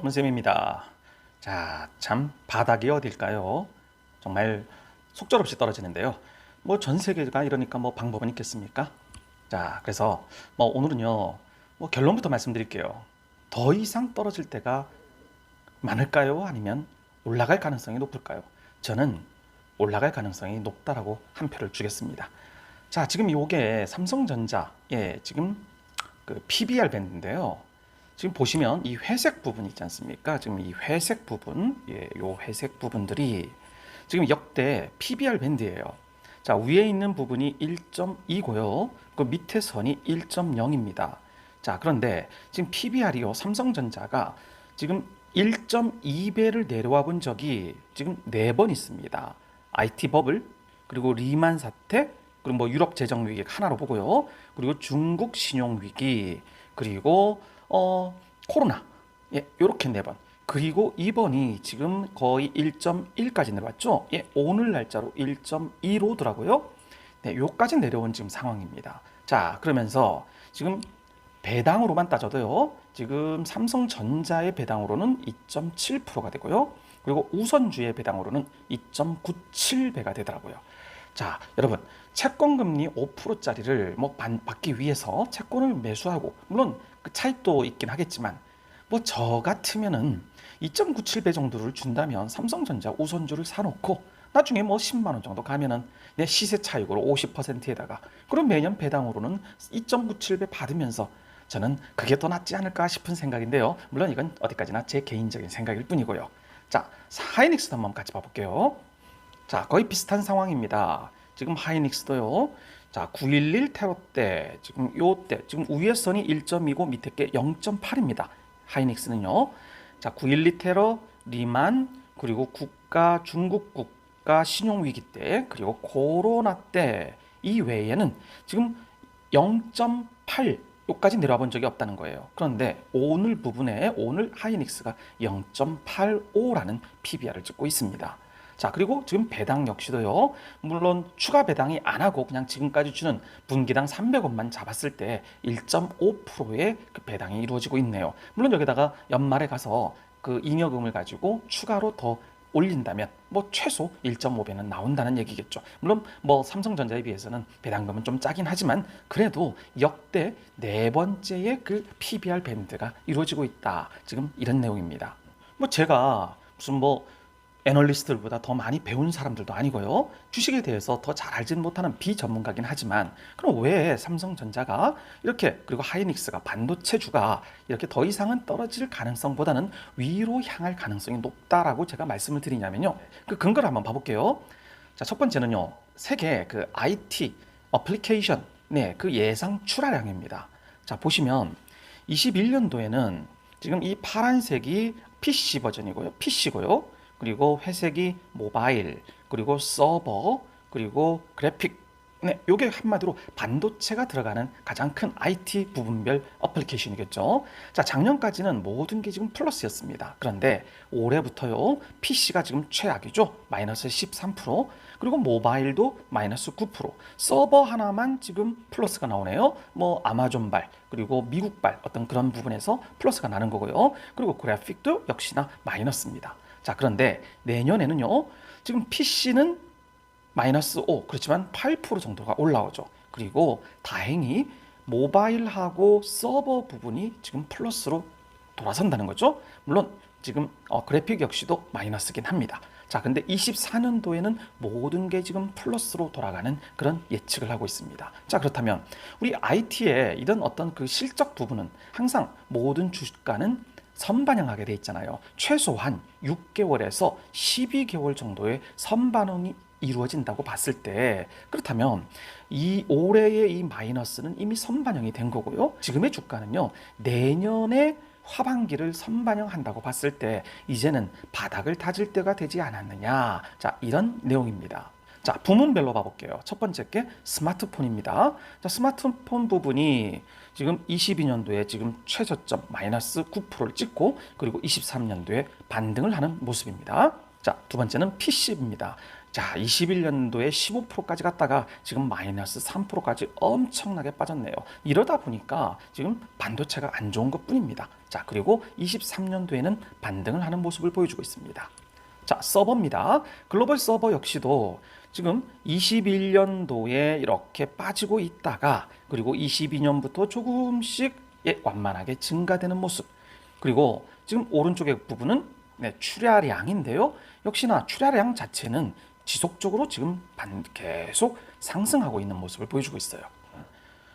폰쌤입니다. 자, 참 바닥이 어딜까요? 정말 속절없이 떨어지는데요. 뭐 전 세계가 이러니까 뭐 방법은 있겠습니까? 자, 그래서 뭐 오늘은요. 뭐 결론부터 말씀드릴게요. 더 이상 떨어질 때가 많을까요? 아니면 올라갈 가능성이 높을까요? 저는 올라갈 가능성이 높다라고 한 표를 주겠습니다. 자, 지금 요게 삼성전자의 지금 그 PBR 밴드인데요. 지금 보시면 이 회색 부분 있지 않습니까? 지금 이 회색 부분, 요 회색 부분들이 지금 역대 PBR 밴드예요. 자, 위에 있는 부분이 1.2고요. 그 밑에 선이 1.0입니다. 자, 그런데 지금 PBR이요. 삼성전자가 지금 1.2배를 내려와 본 적이 지금 4번 있습니다. IT 버블, 그리고 리만 사태, 그리고 뭐 유럽 재정 위기 하나로 보고요. 그리고 중국 신용 위기, 그리고 코로나, 요렇게 4번. 그리고 이번이 지금 거의 1.1까지 내려왔죠. 오늘 날짜로 1.15더라고요. 네, 요까지 내려온 지금 상황입니다. 자, 그러면서 지금 배당으로만 따져도요. 지금 삼성전자의 배당으로는 2.7%가 되고요. 그리고 우선주의 배당으로는 2.97배가 되더라고요. 자, 여러분, 채권 금리 5%짜리를 뭐 받기 위해서 채권을 매수하고, 물론 그 차익도 있긴 하겠지만, 뭐 저 같으면은 2.97배 정도를 준다면 삼성전자 우선주를 사놓고 나중에 뭐 10만 원 정도 가면은 내 시세 차익으로 50%에다가 그럼 매년 배당으로는 2.97배 받으면서 저는 그게 더 낫지 않을까 싶은 생각인데요. 물론 이건 어디까지나 제 개인적인 생각일 뿐이고요. 자, 하이닉스도 한번 같이 봐볼게요. 자, 거의 비슷한 상황입니다. 지금 하이닉스도요. 자, 9.11 테러 때 지금 요때 지금 위에 선이 1.2고 밑에 게 0.8입니다. 하이닉스는요. 자, 9.12 테러, 리만, 그리고 중국 국가 신용 위기 때, 그리고 코로나 때 이 외에는 지금 0.8 요까지 내려와 본 적이 없다는 거예요. 그런데 오늘 부분에 오늘 하이닉스가 0.85라는 PBR을 찍고 있습니다. 자, 그리고 지금 배당 역시도요. 물론 추가 배당이 안 하고 그냥 지금까지 주는 분기당 300원만 잡았을 때 1.5%의 그 배당이 이루어지고 있네요. 물론 여기다가 연말에 가서 그 잉여금을 가지고 추가로 더 올린다면 뭐 최소 1.5배는 나온다는 얘기겠죠. 물론 뭐 삼성전자에 비해서는 배당금은 좀 짜긴 하지만 그래도 역대 4번째의 그 PBR 밴드가 이루어지고 있다. 지금 이런 내용입니다. 뭐 제가 무슨 뭐 애널리스트들보다 더 많이 배운 사람들도 아니고요. 주식에 대해서 더 잘 알지는 못하는 비전문가긴 하지만 그럼 왜 삼성전자가 이렇게 그리고 하이닉스가 반도체주가 이렇게 더 이상은 떨어질 가능성보다는 위로 향할 가능성이 높다라고 제가 말씀을 드리냐면요. 그 근거를 한번 봐볼게요. 자, 첫 번째는요. 세계 그 IT 어플리케이션 그 예상 출하량입니다. 자, 보시면 21년도에는 지금 이 파란색이 PC 버전이고요. PC고요. 그리고 회색이 모바일, 그리고 서버, 그리고 그래픽. 요게 한마디로 반도체가 들어가는 가장 큰 IT 부분별 어플리케이션이겠죠. 자, 작년까지는 모든 게 지금 플러스였습니다. 그런데 올해부터요, PC가 지금 최악이죠. 마이너스 13%, 그리고 모바일도 마이너스 9%, 서버 하나만 지금 플러스가 나오네요. 뭐 아마존발, 그리고 미국발 어떤 그런 부분에서 플러스가 나는 거고요. 그리고 그래픽도 역시나 마이너스입니다. 자, 그런데 내년에는요. 지금 PC는 마이너스 5, 그렇지만 8% 정도가 올라오죠. 그리고 다행히 모바일하고 서버 부분이 지금 플러스로 돌아선다는 거죠. 물론 지금 그래픽 역시도 마이너스긴 합니다. 자, 근데 24년도에는 모든 게 지금 플러스로 돌아가는 그런 예측을 하고 있습니다. 자, 그렇다면 우리 IT의 이런 어떤 그 실적 부분은 항상 모든 주가는 선반영하게 돼 있잖아요. 최소한 6개월에서 12개월 정도의 선반영이 이루어진다고 봤을 때 그렇다면 이 올해의 이 마이너스는 이미 선반영이 된 거고요. 지금의 주가는요. 내년에 하반기를 선반영한다고 봤을 때 이제는 바닥을 다질 때가 되지 않았느냐. 자, 이런 내용입니다. 자, 부문별로 봐볼게요. 첫 번째 게 스마트폰입니다. 자, 스마트폰 부분이 지금 22년도에 지금 최저점 마이너스 9%를 찍고 그리고 23년도에 반등을 하는 모습입니다. 자, 두 번째는 PC입니다. 자, 21년도에 15%까지 갔다가 지금 마이너스 3%까지 엄청나게 빠졌네요. 이러다 보니까 지금 반도체가 안 좋은 것뿐입니다. 자, 그리고 23년도에는 반등을 하는 모습을 보여주고 있습니다. 자, 서버입니다. 글로벌 서버 역시도 지금 21년도에 이렇게 빠지고 있다가 그리고 22년부터 조금씩 완만하게 증가되는 모습. 그리고 지금 오른쪽의 부분은 출하량인데요. 역시나 출하량 자체는 지속적으로 지금 계속 상승하고 있는 모습을 보여주고 있어요.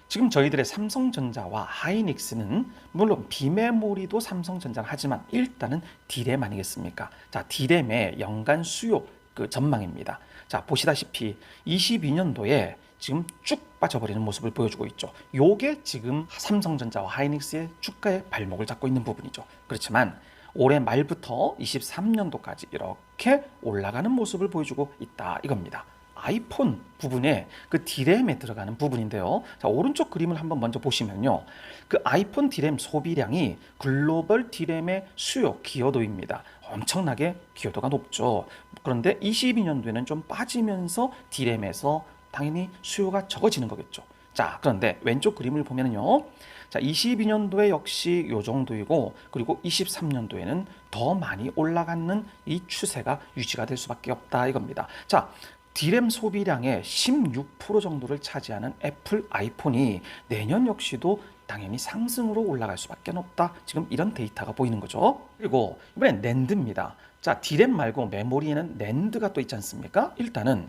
지금 저희들의 삼성전자와 하이닉스는 물론 비메모리도 삼성전자는 하지만 일단은 D램 아니겠습니까? 자, D램의 연간 수요 그 전망입니다. 자, 보시다시피 22년도에 지금 쭉 빠져버리는 모습을 보여주고 있죠. 요게 지금 삼성전자와 하이닉스의 주가의 발목을 잡고 있는 부분이죠. 그렇지만 올해 말부터 23년도까지 이렇게 올라가는 모습을 보여주고 있다 이겁니다. 아이폰 부분에 그 D램에 들어가는 부분인데요. 자, 오른쪽 그림을 한번 먼저 보시면요. 그 아이폰 D램 소비량이 글로벌 D램의 수요 기여도입니다. 엄청나게 기여도가 높죠. 그런데 22년도에는 좀 빠지면서 D램에서 당연히 수요가 적어지는 거겠죠. 자, 그런데 왼쪽 그림을 보면요. 자, 22년도에 역시 요 정도이고 그리고 23년도에는 더 많이 올라가는 이 추세가 유지가 될 수밖에 없다 이겁니다. 자, D램 소비량의 16% 정도를 차지하는 애플 아이폰이 내년 역시도 당연히 상승으로 올라갈 수밖에 없다. 지금 이런 데이터가 보이는 거죠. 그리고 이번엔 낸드입니다. 자, D램 말고 메모리에는 낸드가 또 있지 않습니까? 일단은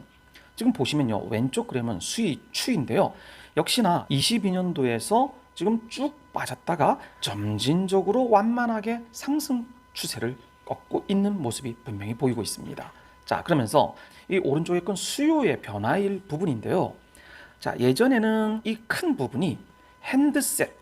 지금 보시면요. 왼쪽 그림은 추인데요. 역시나 22년도에서 지금 쭉 빠졌다가 점진적으로 완만하게 상승 추세를 꺾고 있는 모습이 분명히 보이고 있습니다. 자, 그러면서 이 오른쪽에 건 수요의 변화일 부분인데요. 자, 예전에는 이 큰 부분이 핸드셋,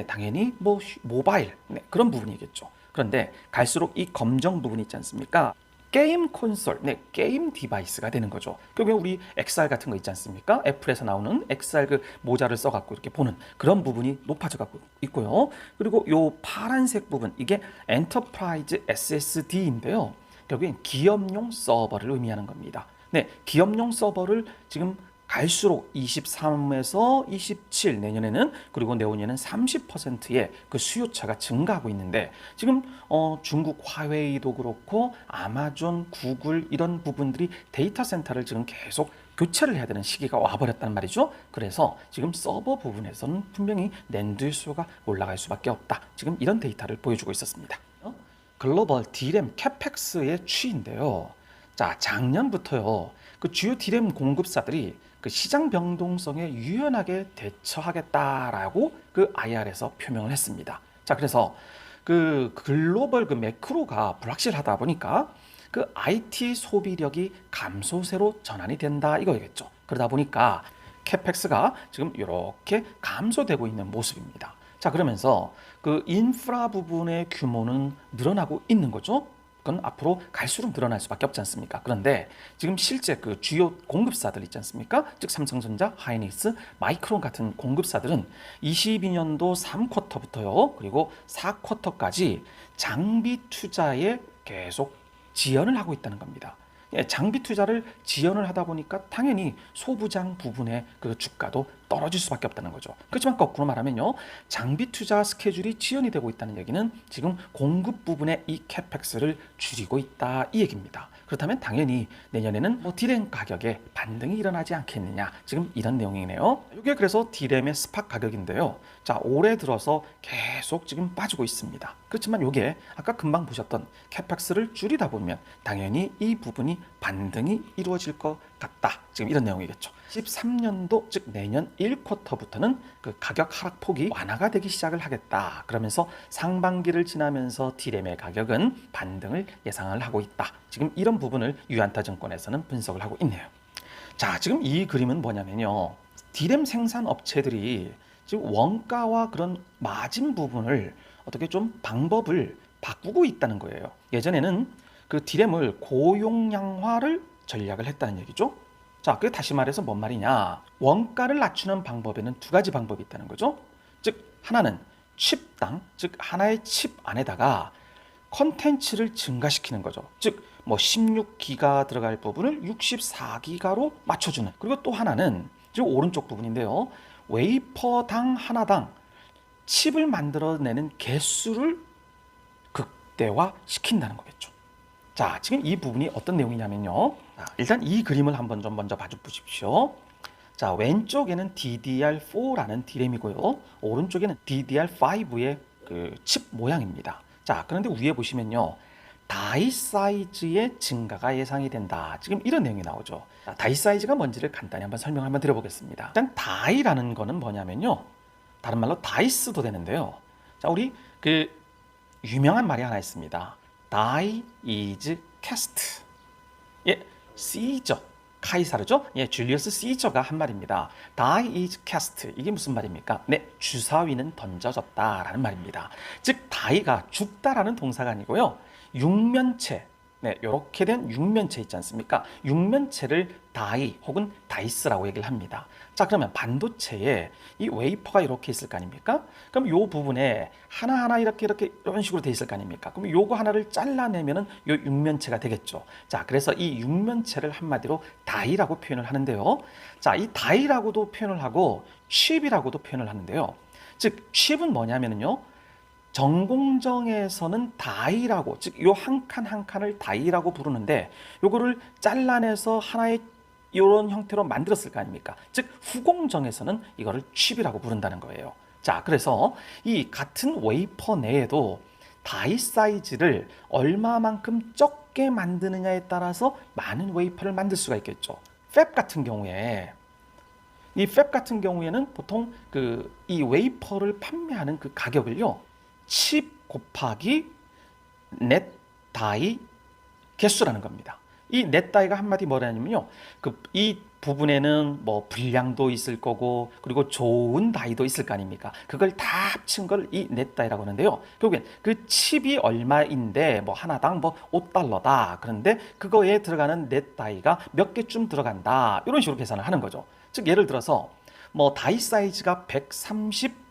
당연히 뭐 모바일, 그런 부분이겠죠. 그런데 갈수록 이 검정 부분 있지 않습니까? 게임 콘솔, 게임 디바이스가 되는 거죠. 결국에 우리 XR 같은 거 있지 않습니까? 애플에서 나오는 XR 그 모자를 써갖고 이렇게 보는 그런 부분이 높아져갖고 있고요. 그리고 요 파란색 부분, 이게 엔터프라이즈 SSD인데요. 결국엔 기업용 서버를 의미하는 겁니다. 기업용 서버를 지금 갈수록 23에서 27 내년에는 그리고 내후년에는 30%의 그 수요차가 증가하고 있는데 지금 중국 화웨이도 그렇고 아마존, 구글 이런 부분들이 데이터 센터를 지금 계속 교체를 해야 되는 시기가 와버렸단 말이죠. 그래서 지금 서버 부분에서는 분명히 낸드 수요가 올라갈 수밖에 없다. 지금 이런 데이터를 보여주고 있었습니다. 글로벌 D램 캐펙스의 추이인데요. 자, 작년부터요. 그 주요 D램 공급사들이 그 시장 변동성에 유연하게 대처하겠다라고 그 IR에서 표명을 했습니다. 자, 그래서 그 글로벌 그 매크로가 불확실하다 보니까 그 IT 소비력이 감소세로 전환이 된다 이거겠죠. 그러다 보니까 캐펙스가 지금 이렇게 감소되고 있는 모습입니다. 자, 그러면서 그 인프라 부분의 규모는 늘어나고 있는 거죠. 그건 앞으로 갈수록 늘어날 수밖에 없지 않습니까? 그런데 지금 실제 그 주요 공급사들 있지 않습니까? 즉 삼성전자, 하이닉스, 마이크론 같은 공급사들은 22년도 3쿼터부터요. 그리고 4쿼터까지 장비 투자에 계속 지연을 하고 있다는 겁니다. 장비 투자를 지연을 하다 보니까 당연히 소부장 부분의 그 주가도 떨어질 수밖에 없다는 거죠. 그렇지만 거꾸로 말하면요, 장비 투자 스케줄이 지연이 되고 있다는 얘기는 지금 공급 부분의 이 캐펙스를 줄이고 있다 이 얘기입니다. 그렇다면 당연히 내년에는 뭐 D램 가격에 반등이 일어나지 않겠느냐, 지금 이런 내용이네요. 이게 그래서 D램의 스팟 가격인데요. 자, 올해 들어서 계속 지금 빠지고 있습니다. 그렇지만 이게 아까 금방 보셨던 캐펙스를 줄이다 보면 당연히 이 부분이 반등이 이루어질 것 같다. 지금 이런 내용이겠죠. 13년도 즉 내년 1쿼터부터는 그 가격 하락폭이 완화가 되기 시작을 하겠다. 그러면서 상반기를 지나면서 D램의 가격은 반등을 예상을 하고 있다. 지금 이런 부분을 유안타증권에서는 분석을 하고 있네요. 자, 지금 이 그림은 뭐냐면요. D램 생산 업체들이 지금 원가와 그런 마진 부분을 어떻게 좀 방법을 바꾸고 있다는 거예요. 예전에는 그 D램을 고용량화를 전략을 했다는 얘기죠. 자, 그게 다시 말해서 뭔 말이냐? 원가를 낮추는 방법에는 두 가지 방법이 있다는 거죠. 즉 하나는 칩당, 즉 하나의 칩 안에다가 컨텐츠를 증가시키는 거죠. 즉, 뭐 16기가 들어갈 부분을 64기가로 맞춰주는. 그리고 또 하나는 저 오른쪽 부분인데요. 웨이퍼당 하나당 칩을 만들어내는 개수를 극대화 시킨다는 거겠죠. 자, 지금 이 부분이 어떤 내용이냐면요. 자, 일단 이 그림을 한번 좀 먼저 봐주십시오. 자, 왼쪽에는 DDR4라는 D램이고요. 오른쪽에는 DDR5의 그 칩 모양입니다. 자, 그런데 위에 보시면요. 다이 사이즈의 증가가 예상이 된다. 지금 이런 내용이 나오죠. 자, 다이 사이즈가 뭔지를 간단히 한번 설명 한번 드려보겠습니다. 일단 다이라는 거는 뭐냐면요. 다른 말로 다이스도 되는데요. 자, 우리 그 유명한 말이 하나 있습니다. Die is cast. 예, 시저, 카이사르죠? 예, 줄리어스 시저가 한 말입니다. Die is cast. 이게 무슨 말입니까? 네, 주사위는 던져졌다라는 말입니다. 즉, die가 죽다라는 동사가 아니고요. 육면체, 네, 이렇게 된 육면체 있지 않습니까? 육면체를 die 혹은 다이스라고 얘기를 합니다. 자, 그러면 반도체에 이 웨이퍼가 이렇게 있을 거 아닙니까? 그럼 이 부분에 하나하나 이렇게 이런 식으로 돼 있을 거 아닙니까? 그럼 요거 하나를 잘라내면은 요 육면체가 되겠죠. 자, 그래서 이 육면체를 한마디로 다이라고 표현을 하는데요. 자, 이 다이라고도 표현을 하고 칩이라고도 표현을 하는데요. 즉, 칩은 뭐냐면요. 전공정에서는 다이라고, 즉 요 한 칸 한 칸을 다이라고 부르는데 요거를 잘라내서 하나의 이런 형태로 만들었을 거 아닙니까? 즉 후공정에서는 이거를 칩이라고 부른다는 거예요. 자, 그래서 이 같은 웨이퍼 내에도 다이 사이즈를 얼마만큼 적게 만드느냐에 따라서 많은 웨이퍼를 만들 수가 있겠죠. 팹 같은 경우에 이 팹 같은 경우에는 보통 그 이 웨이퍼를 판매하는 그 가격을요. 칩 곱하기 넷 다이 개수라는 겁니다. 이 넷 다이가 한마디 뭐라냐면요. 이 부분에는 뭐 불량도 있을 거고 그리고 좋은 다이도 있을 거 아닙니까? 그걸 다 합친 걸 이 넷 다이라고 하는데요. 결국엔 그 칩이 얼마인데 뭐 하나당 뭐 $5다. 그런데 그거에 들어가는 넷 다이가 몇 개쯤 들어간다. 이런 식으로 계산을 하는 거죠. 즉 예를 들어서 뭐 다이 사이즈가 130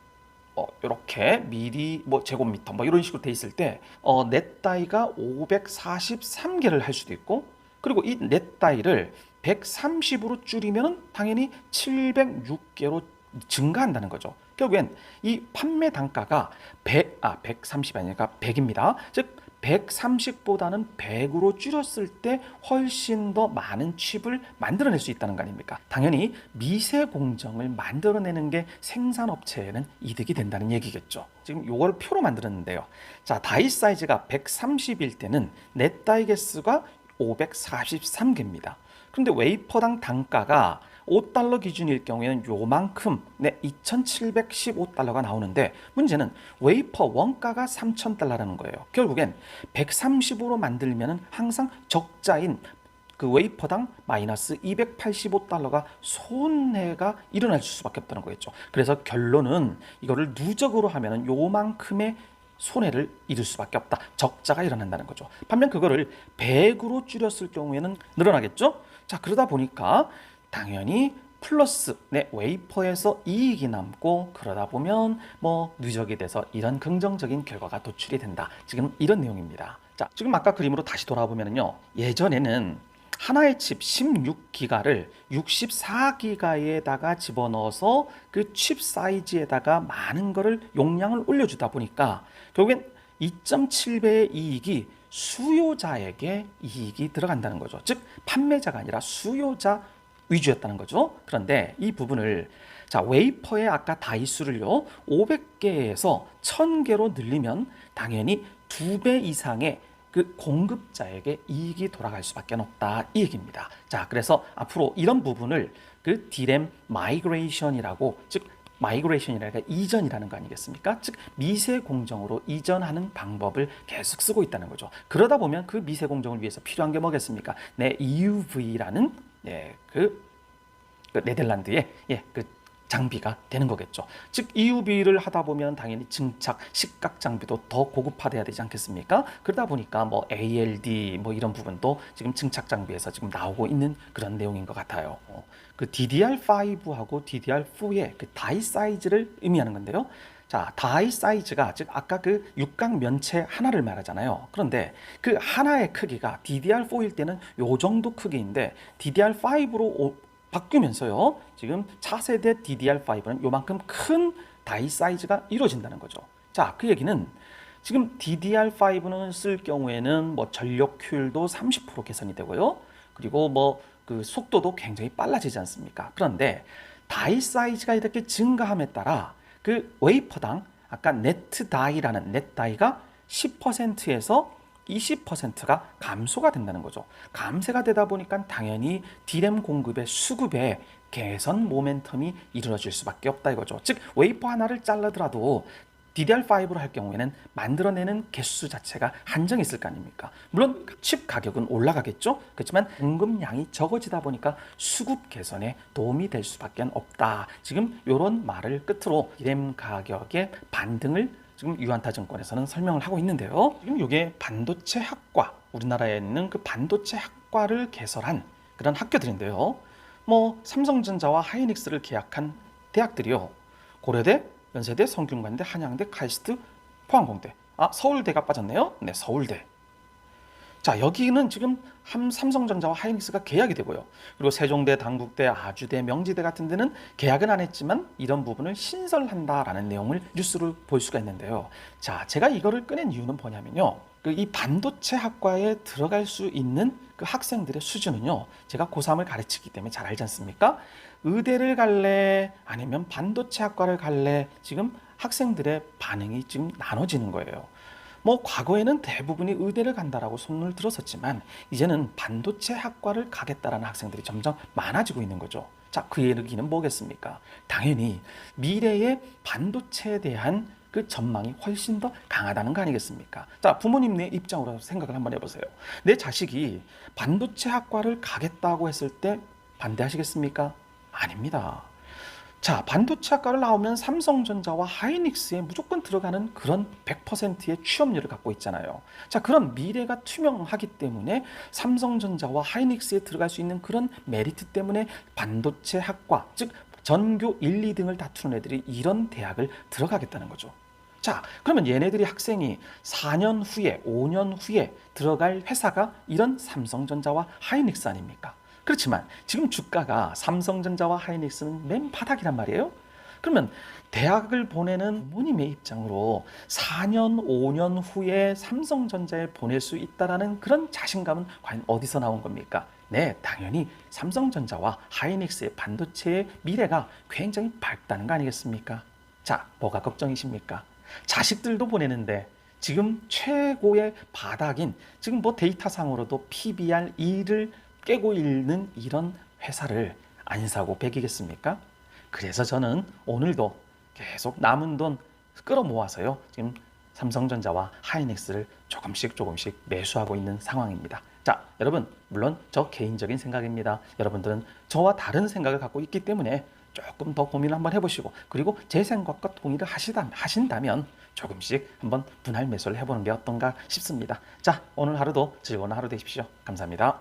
이렇게 미리 뭐 제곱미터 뭐 이런 식으로 돼 있을 때 넷 다이가 543개를 할 수도 있고 그리고 이 넷 다이를 130으로 줄이면 당연히 706개로 증가한다는 거죠. 결국엔 이 판매 단가가 130이 아니라 100입니다. 즉 130보다는 100으로 줄였을 때 훨씬 더 많은 칩을 만들어낼 수 있다는 거 아닙니까? 당연히 미세 공정을 만들어내는 게 생산업체에는 이득이 된다는 얘기겠죠. 지금 요걸 표로 만들었는데요. 자, 다이 사이즈가 130일 때는 넷 다이 개수가 543개입니다. 그런데 웨이퍼당 단가가 $5 기준일 경우에는 요만큼 2,715달러가 나오는데 문제는 웨이퍼 원가가 $3,000라는 거예요. 결국엔 130으로 만들면 항상 적자인 그 웨이퍼당 마이너스 $285가 손해가 일어날 수밖에 없다는 거겠죠. 그래서 결론은 이거를 누적으로 하면 요만큼의 손해를 입을 수밖에 없다. 적자가 일어난다는 거죠. 반면 그거를 100으로 줄였을 경우에는 늘어나겠죠. 자, 그러다 보니까 당연히 플러스 웨이퍼에서 이익이 남고 그러다 보면 뭐 누적이 돼서 이런 긍정적인 결과가 도출이 된다. 지금 이런 내용입니다. 자, 지금 아까 그림으로 다시 돌아보면요. 예전에는 하나의 칩 16기가를 64기가에다가 집어넣어서 그 칩 사이즈에다가 많은 거를 용량을 올려주다 보니까 결국엔 2.7배의 이익이 수요자에게 이익이 들어간다는 거죠. 즉 판매자가 아니라 수요자 위주였다는 거죠. 그런데 이 부분을 자 웨이퍼의 아까 다이수를요 500개에서 1000개로 늘리면 당연히 2배 이상의 그 공급자에게 이익이 돌아갈 수밖에 없다 이 얘기입니다. 자, 그래서 앞으로 이런 부분을 그 디램 마이그레이션이라고 즉 마이그레이션이라는 이전이라는 거 아니겠습니까? 즉 미세 공정으로 이전하는 방법을 계속 쓰고 있다는 거죠. 그러다 보면 그 미세 공정을 위해서 필요한 게 뭐겠습니까? EUV라는 그 네덜란드의 그 장비가 되는 거겠죠. 즉 EUV를 하다 보면 당연히 증착, 시각 장비도 더 고급화돼야 되지 않겠습니까? 그러다 보니까 뭐 ALD 뭐 이런 부분도 지금 증착 장비에서 지금 나오고 있는 그런 내용인 것 같아요. 그 DDR5하고 DDR4의 그 다이 사이즈를 의미하는 건데요. 자, 다이 사이즈가 즉 아까 그 육각 면체 하나를 말하잖아요. 그런데 그 하나의 크기가 DDR4일 때는 요 정도 크기인데 DDR5로 바뀌면서요. 지금 차세대 DDR5는 요만큼 큰 다이 사이즈가 이루어진다는 거죠. 자, 그 얘기는 지금 DDR5는 쓸 경우에는 뭐 전력 효율도 30% 개선이 되고요. 그리고 뭐 그 속도도 굉장히 빨라지지 않습니까? 그런데 다이 사이즈가 이렇게 증가함에 따라 그 웨이퍼당 아까 네트 다이라는 넷 다이가 10%에서 20%가 감소가 된다는 거죠. 감소가 되다 보니까 당연히 D램 공급의 수급에 개선 모멘텀이 이루어질 수밖에 없다 이거죠. 즉 웨이퍼 하나를 잘라더라도 DDR5로 할 경우에는 만들어내는 개수 자체가 한정이 있을 거 아닙니까? 물론 칩 가격은 올라가겠죠. 그렇지만 공급량이 적어지다 보니까 수급 개선에 도움이 될 수밖에 없다. 지금 이런 말을 끝으로 D램 가격의 반등을 지금 유한타증권에서는 설명을 하고 있는데요. 지금 이게 반도체 학과, 우리나라에 있는 그 반도체 학과를 개설한 그런 학교들인데요. 뭐 삼성전자와 하이닉스를 계약한 대학들이요. 고려대, 연세대, 성균관대, 한양대, 카이스트, 포항공대. 아, 서울대가 빠졌네요. 네, 서울대. 자, 여기는 지금 삼성전자와 하이닉스가 계약이 되고요. 그리고 세종대, 단국대, 아주대, 명지대 같은 데는 계약은 안 했지만 이런 부분을 신설한다라는 내용을 뉴스를 볼 수가 있는데요. 자, 제가 이거를 꺼낸 이유는 뭐냐면요. 이 반도체 학과에 들어갈 수 있는 그 학생들의 수준은요. 제가 고3을 가르치기 때문에 잘 알지 않습니까? 의대를 갈래 아니면 반도체 학과를 갈래 지금 학생들의 반응이 지금 나눠지는 거예요. 뭐 과거에는 대부분이 의대를 간다라고 손을 들었었지만 이제는 반도체 학과를 가겠다라는 학생들이 점점 많아지고 있는 거죠. 자, 그 얘기는 뭐겠습니까? 당연히 미래의 반도체에 대한 그 전망이 훨씬 더 강하다는 거 아니겠습니까? 자, 부모님의 입장으로 생각을 한번 해보세요. 내 자식이 반도체 학과를 가겠다고 했을 때 반대하시겠습니까? 아닙니다. 자, 반도체 학과를 나오면 삼성전자와 하이닉스에 무조건 들어가는 그런 100%의 취업률을 갖고 있잖아요. 자, 그런 미래가 투명하기 때문에 삼성전자와 하이닉스에 들어갈 수 있는 그런 메리트 때문에 반도체 학과, 즉 전교 1, 2등을 다투는 애들이 이런 대학을 들어가겠다는 거죠. 자, 그러면 얘네들이 학생이 4년 후에, 5년 후에 들어갈 회사가 이런 삼성전자와 하이닉스 아닙니까? 그렇지만 지금 주가가 삼성전자와 하이닉스는 맨 바닥이란 말이에요. 그러면 대학을 보내는 부모님의 입장으로 4년, 5년 후에 삼성전자에 보낼 수 있다는 그런 자신감은 과연 어디서 나온 겁니까? 네, 당연히 삼성전자와 하이닉스의 반도체의 미래가 굉장히 밝다는 거 아니겠습니까? 자, 뭐가 걱정이십니까? 자식들도 보내는데 지금 최고의 바닥인 지금 뭐 데이터상으로도 PBR 2를 깨고 있는 이런 회사를 안 사고 배기겠습니까? 그래서 저는 오늘도 계속 남은 돈 끌어모아서요. 지금 삼성전자와 하이닉스를 조금씩 매수하고 있는 상황입니다. 자, 여러분, 물론 저 개인적인 생각입니다. 여러분들은 저와 다른 생각을 갖고 있기 때문에 조금 더 고민을 한번 해보시고 그리고 제 생각과 동의를 하신다면 조금씩 한번 분할 매수를 해보는 게 어떤가 싶습니다. 자, 오늘 하루도 즐거운 하루 되십시오. 감사합니다.